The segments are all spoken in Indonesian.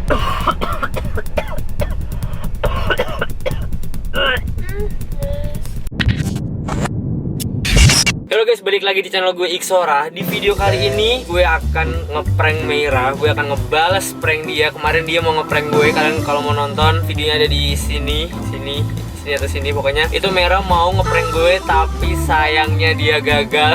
Halo guys, balik lagi di channel gue Iksora. Di video kali ini gue akan ngeprank Meira. Gue akan ngebales prank dia. Kemarin dia mau ngeprank gue. Kalian kalau mau nonton videonya ada di sini atau sini, pokoknya itu Meira mau ngeprank gue, tapi sayangnya dia gagal.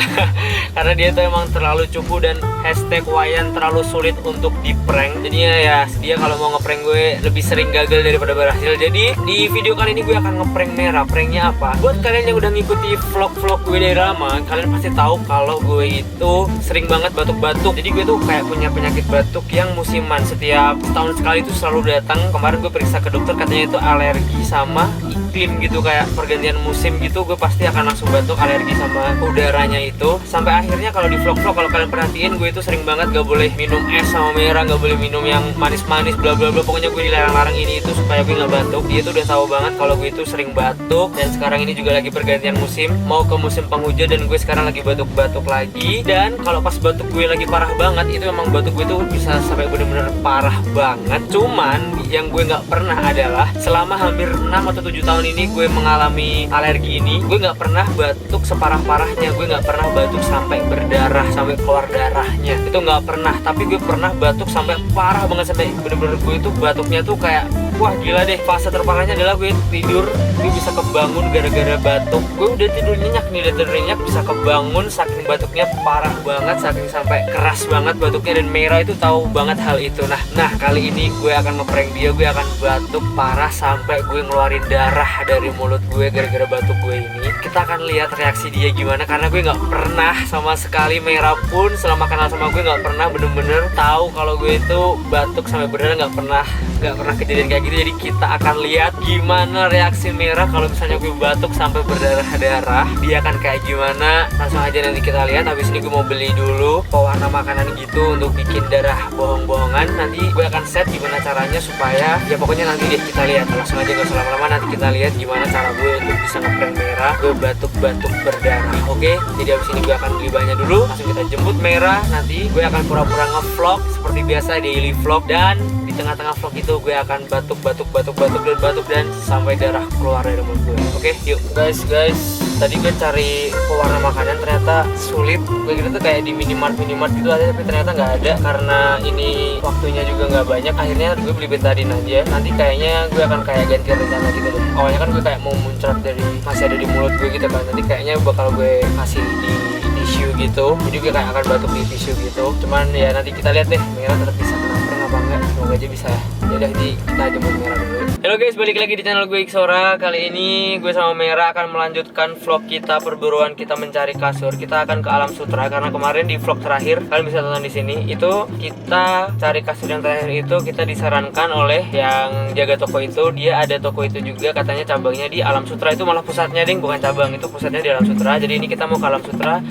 Karena dia tuh emang terlalu cupu dan hashtag Wayan terlalu sulit untuk di-prank. Jadinya ya dia kalau mau ngeprank gue lebih sering gagal daripada berhasil. Jadi di video kali ini gue akan ngeprank Meira. Pranknya apa? Buat kalian yang udah ngikuti vlog-vlog gue dari lama, kalian pasti tahu kalau gue itu sering banget batuk-batuk. Jadi gue tuh kayak punya penyakit batuk yang musiman. Setiap tahun sekali itu selalu datang. Kemarin gue periksa ke dokter, katanya itu alergi sama iklim gitu, kayak pergantian musim gitu. Gue pasti akan langsung batuk, alergi sama udaranya itu. Sampai akhirnya kalau di vlog-vlog, kalau kalian perhatiin, gue itu sering banget gak boleh minum es sama Meira, gak boleh minum yang manis-manis bla bla bla. Pokoknya gue dilarang-larang ini itu supaya gue gak batuk. Dia tuh udah tahu banget kalau gue itu sering batuk. Dan sekarang ini juga lagi pergantian musim, mau ke musim penghujan, dan gue sekarang lagi batuk-batuk lagi. Dan kalau pas batuk gue lagi parah banget, itu emang batuk gue tuh bisa sampai bener-bener parah banget. Cuman yang gue gak pernah adalah selama hampir 6 atau 7 tahun ini gue mengalami alergi ini, gue gak pernah batuk separah-parahnya. Gue gak pernah batuk sampai berdarah, sampai keluar darahnya, itu gak pernah. Tapi gue pernah batuk sampai parah banget, sampai bener-bener gue itu batuknya tuh kayak wah gila deh. Fase terparahnya adalah gue tidur, gue bisa kebangun gara-gara batuk. Gue udah tidur nyenyak nih, udah tidur nyenyak bisa kebangun saking batuknya parah banget, saking sampai keras banget batuknya. Dan Meira itu tahu banget hal itu. Nah kali ini gue akan ngeprank dia. Gue akan batuk parah sampai gue ngeluarin darah dari mulut gue gara-gara batuk gue ini. Kita akan lihat reaksi dia gimana, karena gue nggak pernah sama sekali, Meira pun selama kenal sama gue nggak pernah bener-bener tahu kalau gue itu batuk sampai berdarah. Nggak pernah kejadian kayak gitu. Jadi kita akan lihat gimana reaksi Meira kalau misalnya gue batuk sampai berdarah-darah. Dia akan kayak gimana, langsung aja nanti kita lihat. Habis ini gue mau beli dulu pewarna makanan gitu untuk bikin darah bohong-bohongan. Nanti gue akan set gimana caranya supaya ya pokoknya nanti deh kita lihat. Langsung aja gak usah lama-lama, nanti kita lihat gimana cara gue untuk bisa ngeprank Meira gue batuk-batuk berdarah. Oke, jadi habis ini gue akan beli banyak dulu. Langsung kita jemput Meira. Nanti gue akan pura-pura ngevlog seperti biasa, daily vlog. Dan di tengah-tengah vlog itu gue akan batuk dan sampai darah keluar dari mulut gue. Oke, yuk guys. Tadi gue cari pewarna makanan ternyata sulit. Gue kira tuh kayak di minimart gitu ada, tapi ternyata nggak ada karena ini waktunya juga nggak banyak. Akhirnya gue beli betadine aja. Nanti kayaknya gue akan kayak ganti rencana gitu deh. Awalnya kan gue kayak mau muncrat dari masih ada di mulut gue gitu kan. Nanti kayaknya bakal gue kasih di tisu gitu. Jadi gue kayak akan batuk di tisu gitu. Cuman ya nanti kita lihat deh Meira tetap bisa kena prank apa enggak. Semoga aja bisa. Ya udah, kita jemput Meira dulu. Halo guys, balik lagi di channel gue Iksora. Kali ini gue sama Meira akan melanjutkan vlog kita perburuan kita mencari kasur. Kita akan ke Alam Sutra karena kemarin di vlog terakhir, kalian bisa tonton di sini, itu kita cari kasur yang terakhir itu kita disarankan oleh yang jaga toko itu. Dia ada toko itu juga, katanya cabangnya di Alam Sutra. Itu malah pusatnya ding, bukan cabang, itu pusatnya di Alam Sutra. Jadi ini kita mau ke Alam Sutra.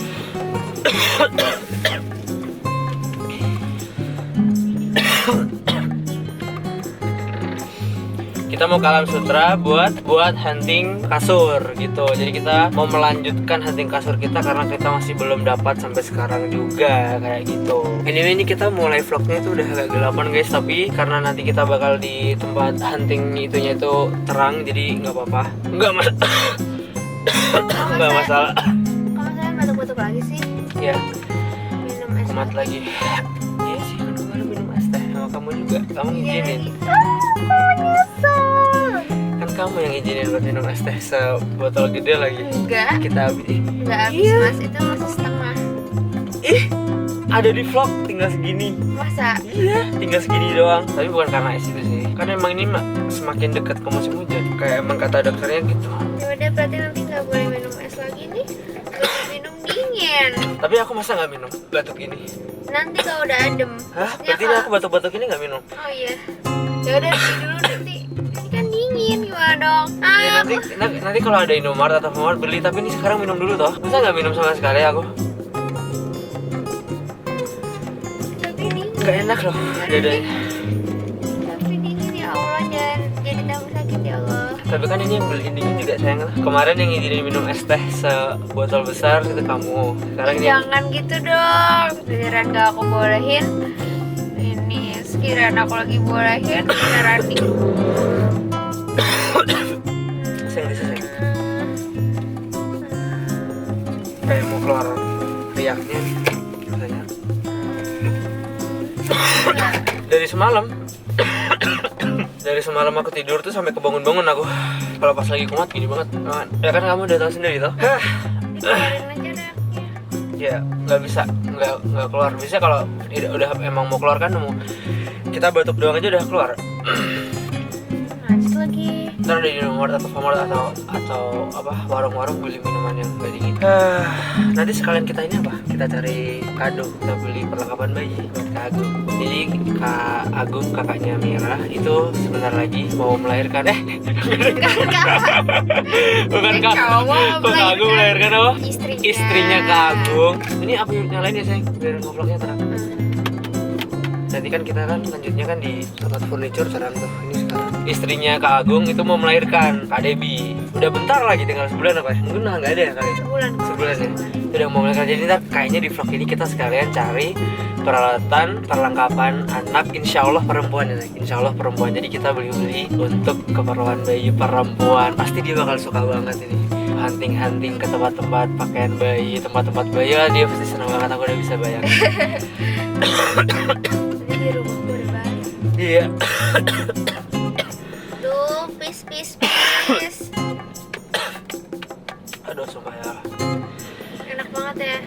Kita mau ke Alam Sutra buat hunting kasur gitu. Jadi kita mau melanjutkan hunting kasur kita karena kita masih belum dapat sampai sekarang juga kayak gitu. Ini kita mulai vlognya itu udah agak gelapan guys, tapi karena nanti kita bakal di tempat hunting itunya itu terang, jadi nggak apa-apa. Nggak masalah. Kalau saya batuk-batuk lagi sih? Ya. Minum es Kumat lagi. Iya sih, kan kemarin minum es teh sama kamu juga. Kamu ngizinin. Kan kamu yang izinin buat minum es teh sebotol gede lagi. Enggak. Kita habis. Enggak habis mas, itu masih setengah. Ada di vlog tinggal segini. Masa? Iya, tinggal segini doang. Tapi bukan karena es itu sih. Karena emang ini semakin dekat ke musim hujan. Kayak emang kata dokternya gitu. Ya udah, berarti nanti nggak boleh minum es lagi nih. Harus minum dingin. Tapi aku masa nggak minum batuk ini? Nanti kalau udah adem. Hah? Maksudnya Berarti kalau- aku batuk-batuk ini nggak minum? Oh iya. Ya udah beli dulu nanti. Ini kan dingin, gimana dong? Ya, nanti kalau ada Indomart atau Famart beli. Tapi ini sekarang minum dulu toh. Masa nggak minum sama sekali aku? Tapi dingin. Nggak enak loh. Dada. Tapi dingin ya Allah, jangan jadi tambah sakit ya Allah. Tapi kan ini yang beliin dingin juga sayang lah. Kemarin yang izinin minum es teh sebotol besar itu kamu. Sekarang ini Jangan gitu dong. Beneran gak aku bolehin. Ini kirain aku lagi bolehin beneran nih. Sayang, sayang. Kayak mau keluar riaknya nih rasanya. Dari semalam aku tidur tuh sampai kebangun-bangun aku. Kalau pas lagi kumat gini banget. Ya kan kamu udah tahu sendiri toh. Dikeluarin aja reaknya. Ya nggak bisa, nggak keluar. Bisa kalau udah emang mau keluar kan kita batuk doang aja udah keluar. Najis lagi. Ntar di Indomaret atau Famart atau apa warung-warung beli minuman yang nggak dingin. Nanti sekalian kita ini apa? Kita cari kado, kita beli perlengkapan bayi buat Kak Agung. Jadi Kak Agung kakaknya Mira itu sebentar lagi mau melahirkan. Bukan Kak. Kak Agung melahirkan apa? Istrinya Kak Agung. Ini apa yang lain ya sayang? Biar ngobrolnya terang. Nanti kan kita kan lanjutnya kan di tempat furniture terang tuh. Ini sekarang istrinya Kak Agung itu mau melahirkan Kak Debbie. Udah bentar lagi, tinggal sebulan apa ya? Mungkin nggak ada ya kali. Sebulan ya. Udah mau melahirkan. Jadi ntar kayaknya di vlog ini kita sekalian cari peralatan perlengkapan anak. Insya Allah perempuan ya. Insya Allah perempuan. Jadi kita beli untuk keperluan bayi perempuan. Pasti dia bakal suka banget ini. Hunting ke tempat-tempat pakaian bayi, tempat-tempat bayi lah, dia pasti senang banget. Aku udah bisa bayangin. Di rumah gue udah banyak. Iya. Duh, peace. Aduh, sumpah ya. Enak banget ya.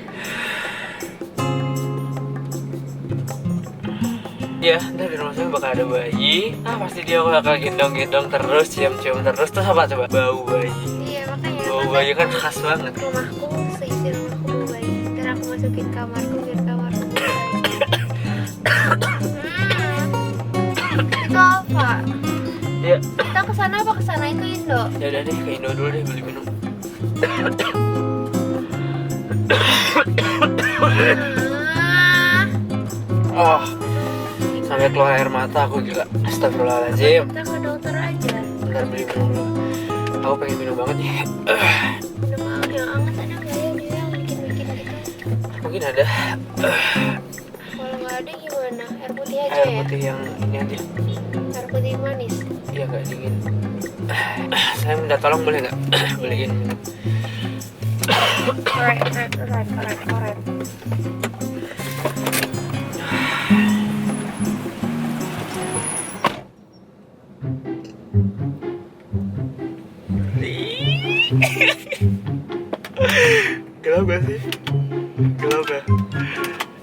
Iya, ntar di rumah saya bakal ada bayi. Pasti dia bakal gendong-gendong terus, cium-cium terus. Terus apa coba? Bau bayi. Iya, makanya. Bau bayi kan khas banget. Rumahku, seisi rumahku bau bayi. Ntar aku masukin kamarku biar kamarku bau bayi. Itu apa? Iya. Kita kesana apa kesana itu Indo? Ya udah deh, ke Indo dulu deh beli minum. Oh, sampai keluar air mata aku gila. Astagfirullahaladzim. Kita ke dokter aja. Bentar beli minum dulu. Aku pengen minum banget nih. Minum yang hangat ada kayak dia yang bikin gitu. Mungkin ada. Kalau nggak ada gimana? Air putih aja Air ya? putih yang ini aja. Air putih manis. Iya nggak dingin. Saya minta tolong boleh nggak beliin minum? Alright. Gelap gak sih? Gelap ya?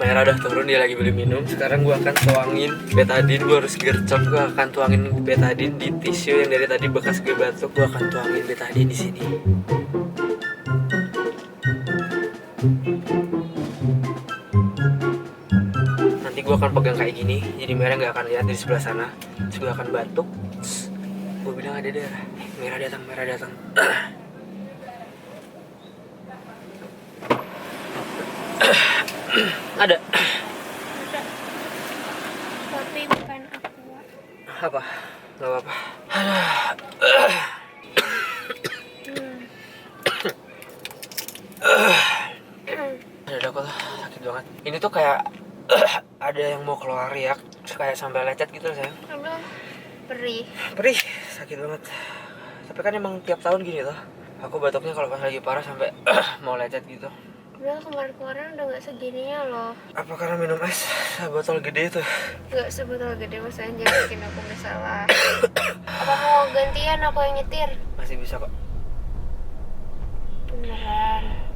Merah udah turun, dia lagi beli minum. Sekarang gue akan tuangin betadine. Gue harus gercep. Gue akan tuangin betadine di tisu yang dari tadi bekas gue batuk. Gue akan tuangin betadine di sini. Nanti gue akan pegang kayak gini. Jadi Merah nggak akan lihat di sebelah sana. Terus gue akan batuk. Gue bilang ada darah. Merah datang. Ada. Tapi bukan aqua. Apa? Gak apa-apa. Ada aku tuh sakit banget. Ini tuh kayak ada yang mau keluar riak, kayak sampai lecet gitu sayang. Aduh, perih. Perih, sakit banget. Tapi kan emang tiap tahun gini tuh. Aku batuknya kalau pas lagi parah sampai mau lecet gitu. Udah kemarin-kemarin udah gak segininya loh. Apa karena minum es botol gede tuh? Gak sebotol gede, maksudnya jangan bikin aku bersalah. Apa mau gantian aku yang nyetir? Masih bisa kok. Beneran.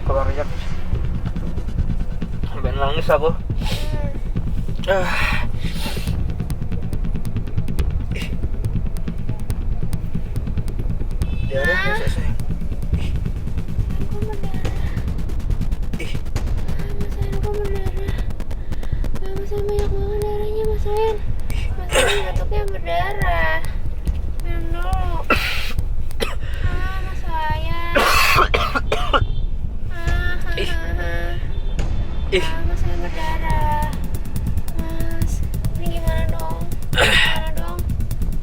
Keluar riak. Sampai nangis aku. Darah biasa sayang. Aku mau darah. Sayang berdarah. Minum dulu. Mas sayang. Mas sayang berdarah. Mas, ini gimana dong?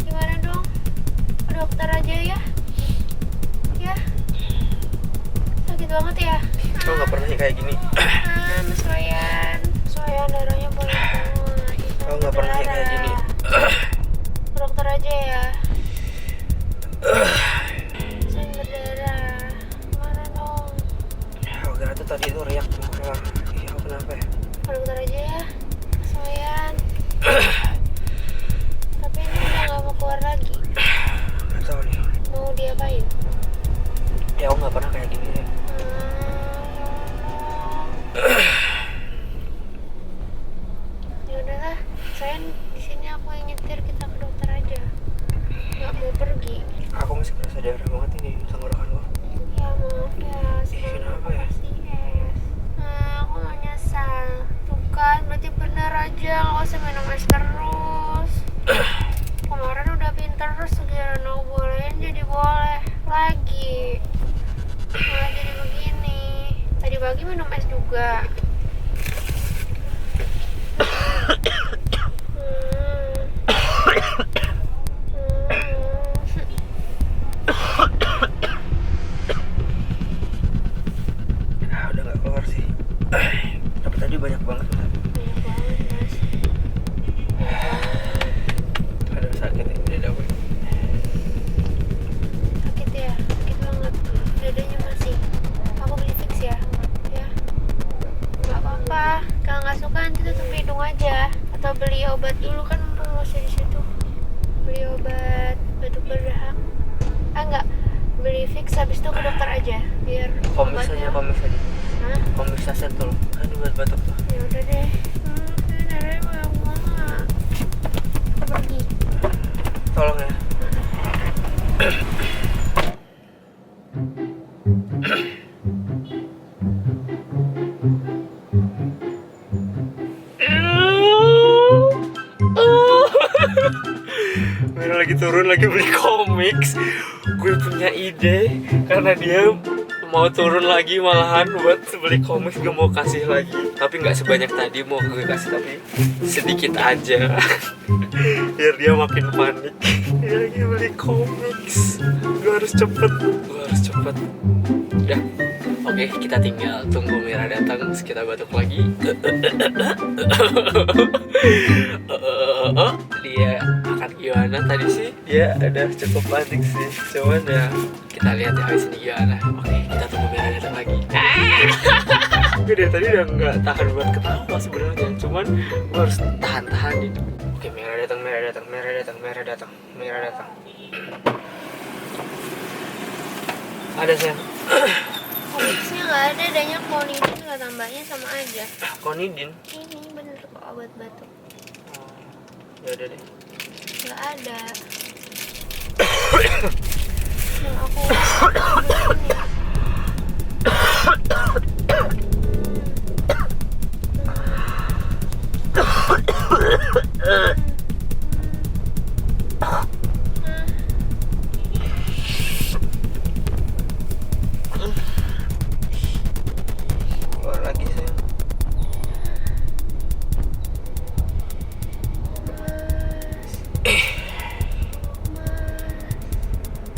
Gimana dong? Ke dokter aja ya. Ya. Sakit banget ya. Aku nggak pernah kayak gini. Mas Wayan, darahnya banyak banget. Aku nggak pernah kayak gini. Ke dokter aja ya. Sayang berdarah. Gimana dong? Aku kira tuh tadi itu riak mau keluar. Iya, aku kenapa ya? Ke dokter aja ya, Mas Wayan. Tapi ini udah nggak mau keluar lagi. Nggak tahu nih. Mau diapain? Ya aku nggak pernah kayak gini deh. Ya udahlah, sayang di sini aku yang nyetir, kita ke dokter aja. Nggak mau pergi. Aku masih kerasa darah banget ini tenggorokan gua. Ya maaf ya, Kenapa ya? Aku mau nyesal. Tuh kan, berarti bener aja, nggak usah minum es terus. Kemarin udah pinter terus, sekarang aku bolehin jadi boleh lagi. Malah jadi begini. Tadi pagi minum es juga. Udah nggak keluar sih. Tapi tadi banyak banget. Banyak banget, Mas. Ada sakit ya di dada gue. Sakit ya? Sakit banget. Dadanya masih. Aku beli fix ya. Ya. Gak apa-apa. Kalau nggak suka nanti tutup hidung aja. Atau beli obat dulu kan mumpung masih di situ. Beli obat batuk berdahak. Enggak. Beli fix habis itu ke dokter aja. Biar Komis aja. Hah? Komis saset tuh. Aduh buat batuk tuh. Ya udah deh. Darahnya banyak banget. Aku pergi. Tolong ya. Mira lagi turun lagi beli komiks. Gue punya ide karena dia mau turun lagi malahan buat beli komiks, gue mau kasih lagi. Tapi nggak sebanyak tadi mau gue kasih, tapi sedikit aja. Biar dia makin panik. Dia lagi beli komiks. Gue harus cepet. Udah. Oke, kita tinggal tunggu Mira datang, terus kita batuk lagi. Dia akan gimana tadi sih? Dia ada cukup panik sih. Cuman ya kita lihat ya habis ini gimana. Oke, kita tunggu Mira datang lagi. Gue dari tadi udah nggak tahan buat ketawa sebenarnya. Cuman gue harus tahan gitu. Oke, Mira datang. Ada sayang. Komiksnya nggak ada, adanya Konidin nggak, tambahnya sama aja. Konidin. Ini bener kok obat batuk. Ya udah deh. Nggak ada. Yang aku Keluar lagi sayang.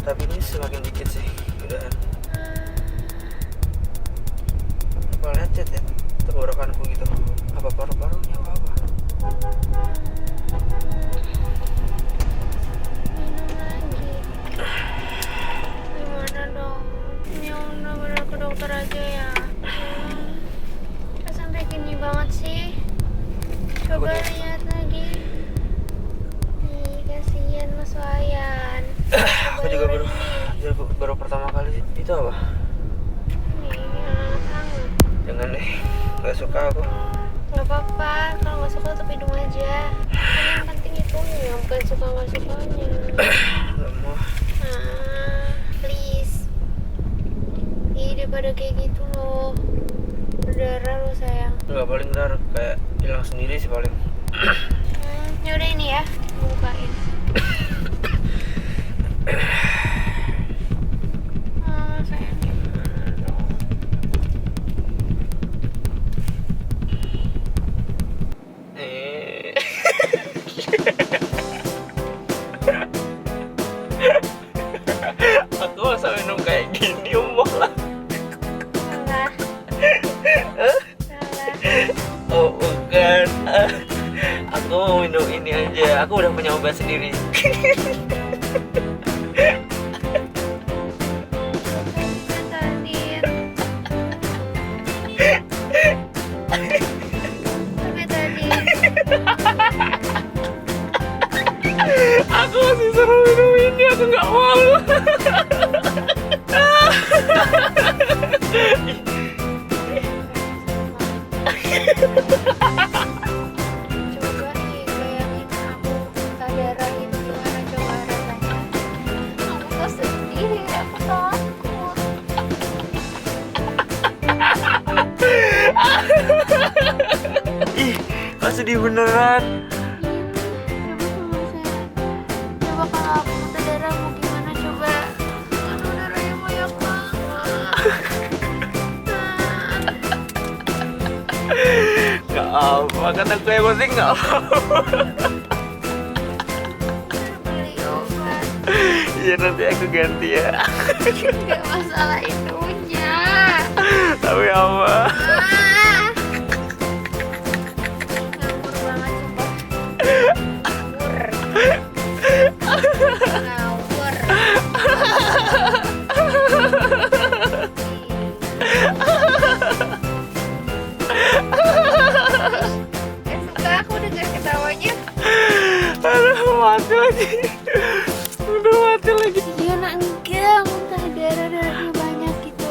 Tapi ini semakin dikit sih. Udahan. Apa lecet ya? Tenggorokanku gitu. Apa paru-parunya apa? minum lagi. Gimana dong? Ya udah bener ke dokter aja ya. Kok sampai gini banget sih? Coba lihat lagi. Ih, kasihan Mas Wayan. Aku juga baru pertama kali sih. Itu apa? Nih, hangat-hangat. Jangan deh. Gak suka aku. Gak apa-apa, kalau nggak suka tutup hidung aja. Kan yang penting itunya, bukan suka nggak sukanya. Gak mau. Please. Ih, daripada kayak gitu loh. Berdarah lo sayang. Gak paling ntar kayak hilang sendiri sih paling. Yaudah ini ya, bukain. Sayang gimana dong? Aku masa minum kayak gini malah. Salah. Salah. Oh bukan. Aku mau minum ini aja. Aku udah punya obat sendiri. Betadine. Betadine. Aku masih seru minum ini. Aku nggak mau. Coba nih bayangin aku muntah darah itu gimana coba rasanya. Aku tuh sedih, aku takut. Ih, kok sedih beneran? Coba kalau aku muntah darah mau gimana coba. Aduh darahnya banyak banget. Gak apa, kan aku yang penting gak apa. Beli obat. Iya nanti aku ganti ya. Gak masalah itunya. Tapi apa? Ngawur banget sumpah. Ngawur. Suka aku dengar ketawanya. Aduh, mati lagi. Udah mati lagi. Dia nak enggak muntah darahnya banyak gitu.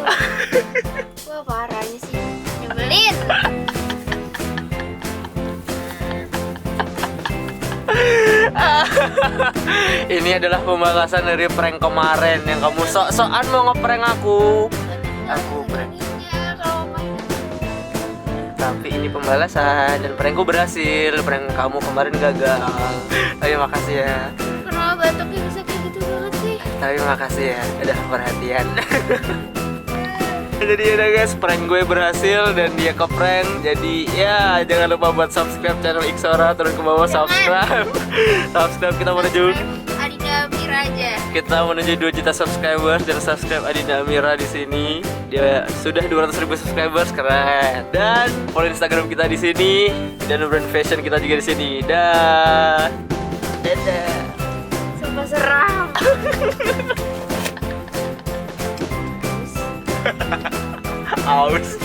Wah parahnya sih nyebelin. Ini adalah pembalasan dari prank kemarin yang kamu sok-sokan mau ngeprank aku. Aku prank. Beraninya kalau main Tapi ini pembalasan dan prankku berhasil. Prank kamu kemarin gagal. Tapi makasih ya. kenapa batuknya bisa kayak gitu banget sih? Tapi makasih ya udah perhatian. Jadi udah guys, prank gue berhasil dan dia ke prank. Jadi ya jangan lupa buat subscribe channel Iksora, turun ke bawah subscribe. Subscribe kita menuju Adinda Amira aja. 2 juta subscribers dan subscribe Adinda Amira di sini. Dia sudah 200.000 subscribers, keren. Dan follow Instagram kita di sini dan brand fashion kita juga di sini. Dah. Dadah. Sumpah seram. Aus.